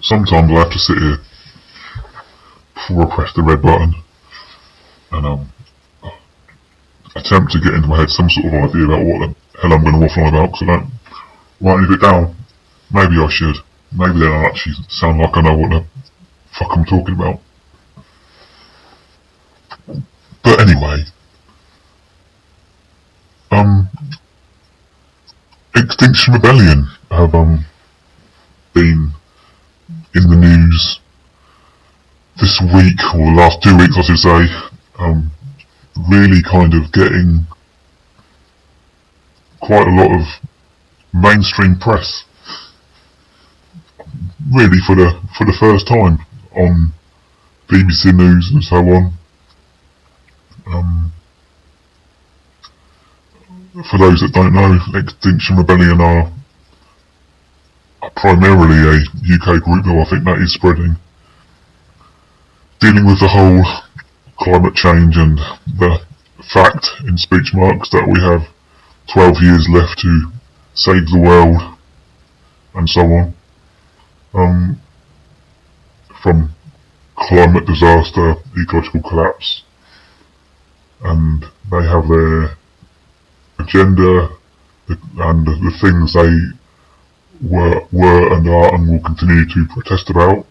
sometimes I have to sit here before I press the red button and attempt to get into my head some sort of idea about what the hell I'm going to waffle on about, because I don't write any of it down. Maybe I should. Maybe then I'll actually sound like I know what the fuck I'm talking about. But anyway, Extinction Rebellion have been in the news this week, or the last 2 weeks I should say, really kind of getting quite a lot of mainstream press, really for the first time on BBC News and so on. For those that don't know, Extinction Rebellion are primarily a UK group, though I think that is spreading, dealing with the whole climate change and the fact, in speech marks, that we have 12 years left to save the world and so on, from climate disaster, ecological collapse, and they have their agenda and the things they were and are and will continue to protest about,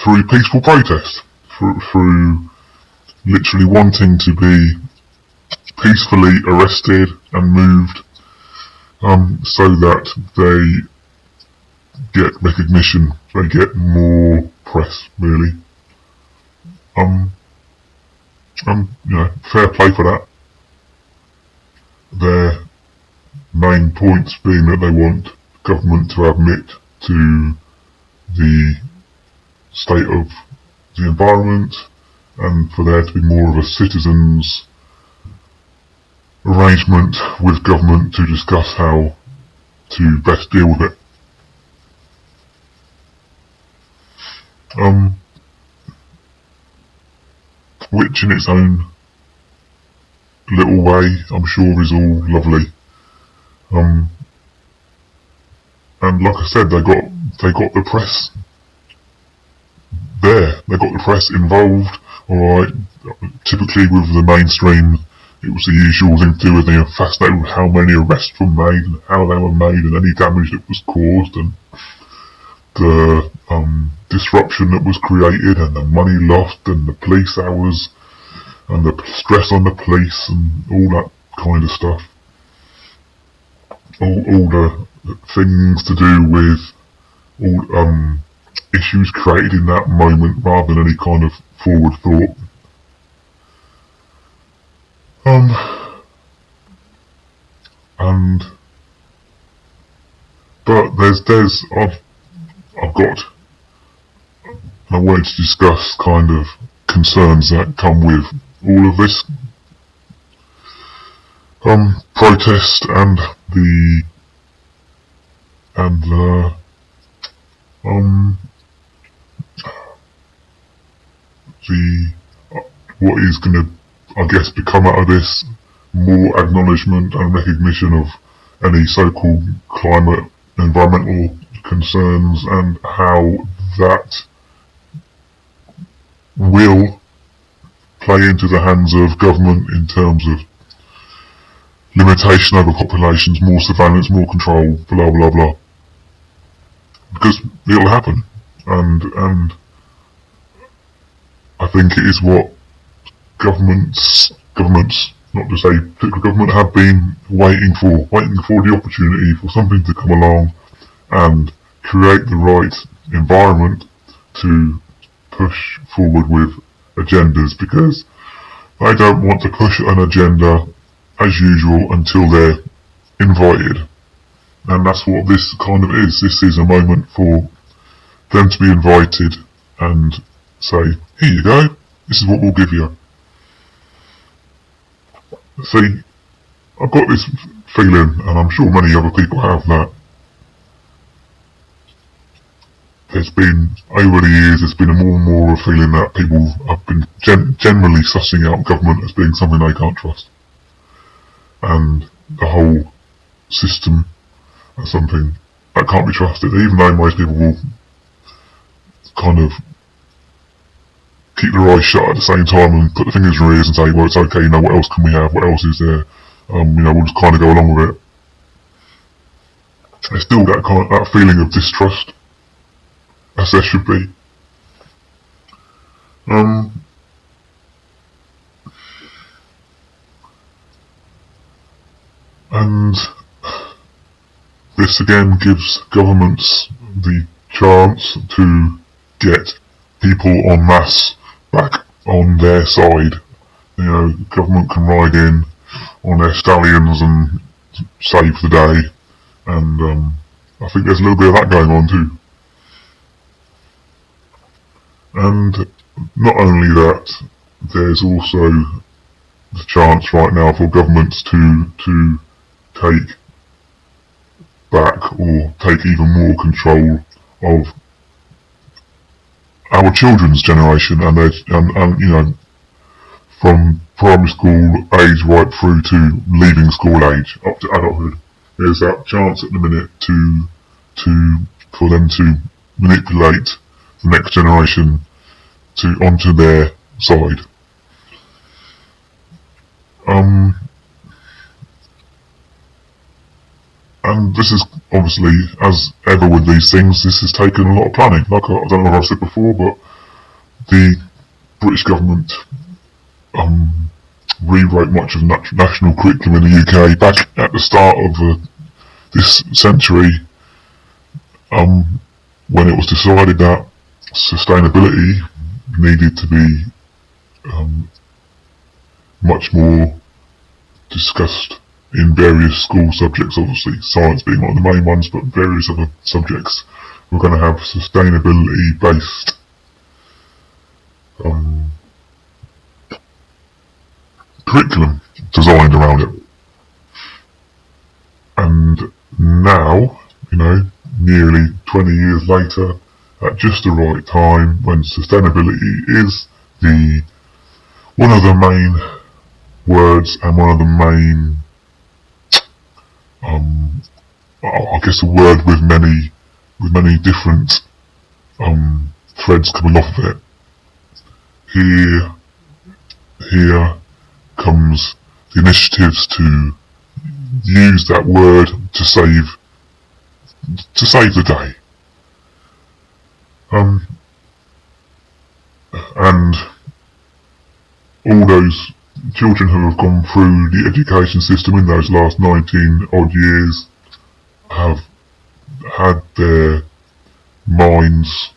through peaceful protest, through literally wanting to be peacefully arrested and moved, so that they get recognition, they get more press, really. Fair play for that. Their main points being that they want government to admit to the state of the environment, and for there to be more of a citizens' arrangement with government to discuss how to best deal with it. Which in its own little way, I'm sure, is all lovely. And like I said, they got the press there. They got the press involved. Alright, typically with the mainstream, it was the usual thing to do, and they were fascinated with how many arrests were made and how they were made and any damage that was caused and the disruption that was created and the money lost and the police hours and the stress on the police and all that kind of stuff. All the things to do with all issues created in that moment rather than any kind of forward thought. But I've got, I wanted to discuss kind of concerns that come with all of this protest and the what is going to, I guess, become out of this more acknowledgement and recognition of any so-called climate environmental concerns, and how that will play into the hands of government in terms of limitation over populations, more surveillance, more control, blah blah blah. Because it'll happen, and I think it is what governments, not to say particular government, have been waiting for the opportunity for something to come along and create the right environment to push forward with agendas, because they don't want to push an agenda as usual until they're invited. And that's what this kind of is. This is a moment for them to be invited and say, here you go, this is what we'll give you. See, I've got this feeling, and I'm sure many other people have, that there's been, over the years, there's been more and more of a feeling that people have been generally sussing out government as being something they can't trust. And the whole system as something that can't be trusted, even though most people will kind of keep their eyes shut at the same time and put the fingers in their ears and say, well, it's okay, what else can we have, what else is there, we'll just kind of go along with it. There's still that feeling of distrust, as there should be. And this again gives governments the chance to get people en masse back on their side. Government can ride in on their stallions and save the day, and I think there's a little bit of that going on too. And not only that, there's also the chance right now for governments to take back or take even more control of our children's generation and from primary school age right through to leaving school age up to adulthood. There's that chance at the minute for them to manipulate the next generation onto their side. And this is obviously, as ever with these things, this has taken a lot of planning. Like I don't know if I've said before, but the British government rewrote much of national curriculum in the UK back at the start of this century, when it was decided that sustainability needed to be much more discussed in various school subjects, obviously science being one of the main ones, but various other subjects. We're going to have sustainability based curriculum designed around it. And now, nearly 20 years later, at just the right time, when sustainability is one of the main words and one of the main, I guess, a word with many different threads coming off of it. Here comes the initiatives to use that word to save the day. And all those children who have gone through the education system in those last 19 odd years have had their minds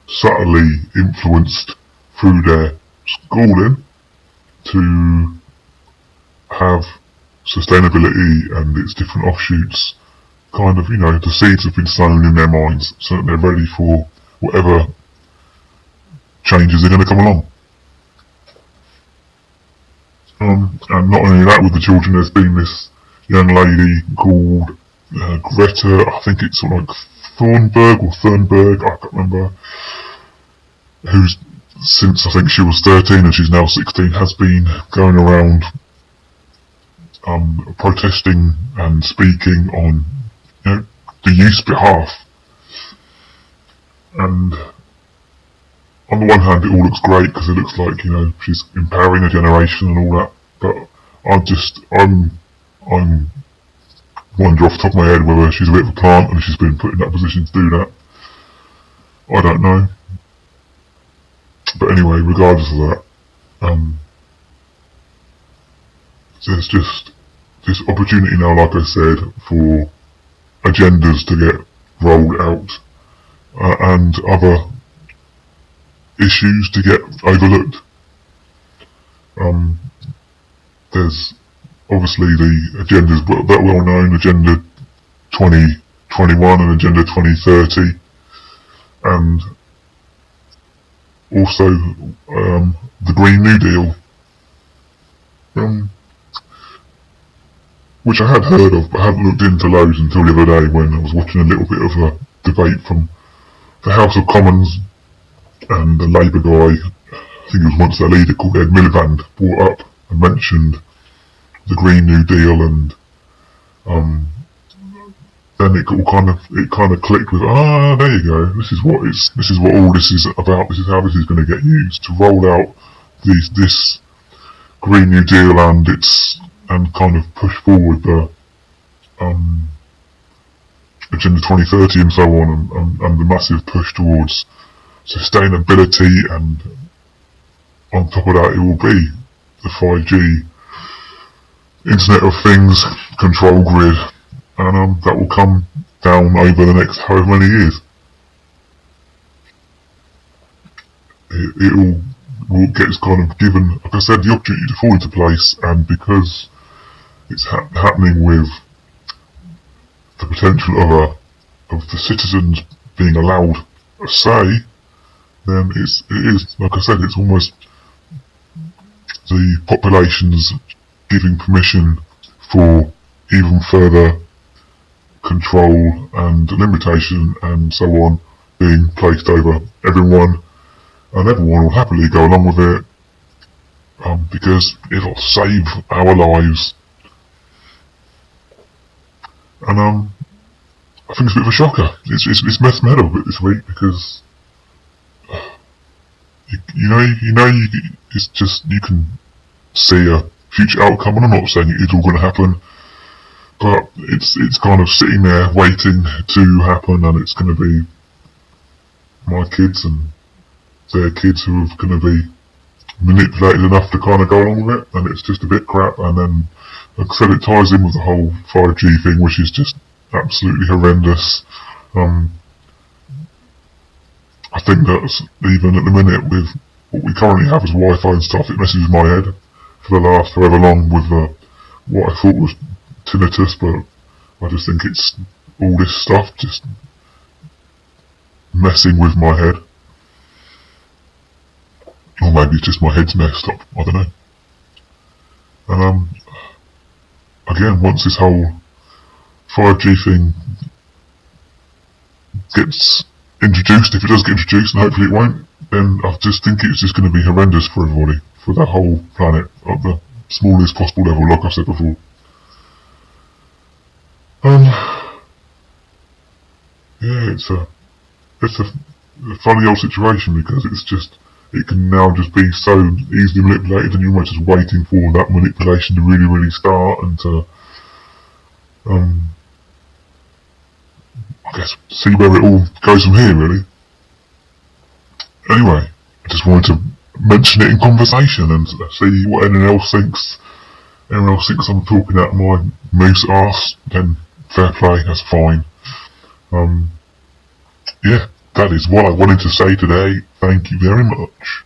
subtly influenced through their schooling to have sustainability and its different offshoots the seeds have been sown in their minds so that they're ready for whatever changes are going to come along. And not only that, with the children, there's been this young lady called Greta, I think it's sort of like Thunberg, I can't remember, who's, since I think she was 13 and she's now 16, has been going around protesting and speaking on the youth's behalf. And on the one hand, it all looks great because it looks like she's empowering a generation and all that. But I'm wonder off the top of my head whether she's a bit of a plant and she's been put in that position to do that. I don't know. But anyway, regardless of that, there's just this opportunity now, like I said, for agendas to get rolled out and other issues to get overlooked. There's obviously the agendas that well known, Agenda 2021 and Agenda 2030, and also the Green New Deal, which I had heard of but hadn't looked into loads until the other day when I was watching a little bit of a debate from the House of Commons, and the Labour guy, I think he was once their leader, called Ed Miliband, brought up and mentioned the Green New Deal and then it kind of clicked with, there you go. This is what all this is about. This is how this is going to get used to roll out this Green New Deal and kind of push forward the Agenda 2030 and so on, and the massive push towards sustainability, and on top of that it will be the 5G Internet of Things control grid, and that will come down over the next however many years. It will get kind of given, like I said, the opportunity to fall into place, and because it's happening with the potential of the citizens being allowed a say, then it is, like I said, it's almost the population's giving permission for even further control and limitation and so on being placed over everyone, and everyone will happily go along with it, because it'll save our lives. And I think it's a bit of a shocker. It's messed me up a bit this week, because it's just, you can see a future outcome, and I'm not saying it is all going to happen, but it's kind of sitting there waiting to happen, and it's going to be my kids and their kids who are going to be manipulated enough to kind of go along with it, and it's just a bit crap. And then, like I said, it ties in with the whole 5G thing, which is just absolutely horrendous. I think that even at the minute, with what we currently have as Wi-Fi and stuff, it messes with my head for the last however long with what I thought was tinnitus, but I just think it's all this stuff just messing with my head. Or maybe it's just my head's messed up, I don't know. And again, once this whole 5G thing gets introduced, if it does get introduced, and hopefully it won't, then I just think it's just going to be horrendous for everybody, for the whole planet, at the smallest possible level, like I said before. Yeah, it's a funny old situation, because it can now just be so easily manipulated, and you're almost just waiting for that manipulation to really, really start, and to I guess see where it all goes from here, really. Anyway, I just wanted to mention it in conversation and see what anyone else thinks. Anyone else thinks I'm talking out my moose arse, then fair play, that's fine. Yeah, that is what I wanted to say today. Thank you very much.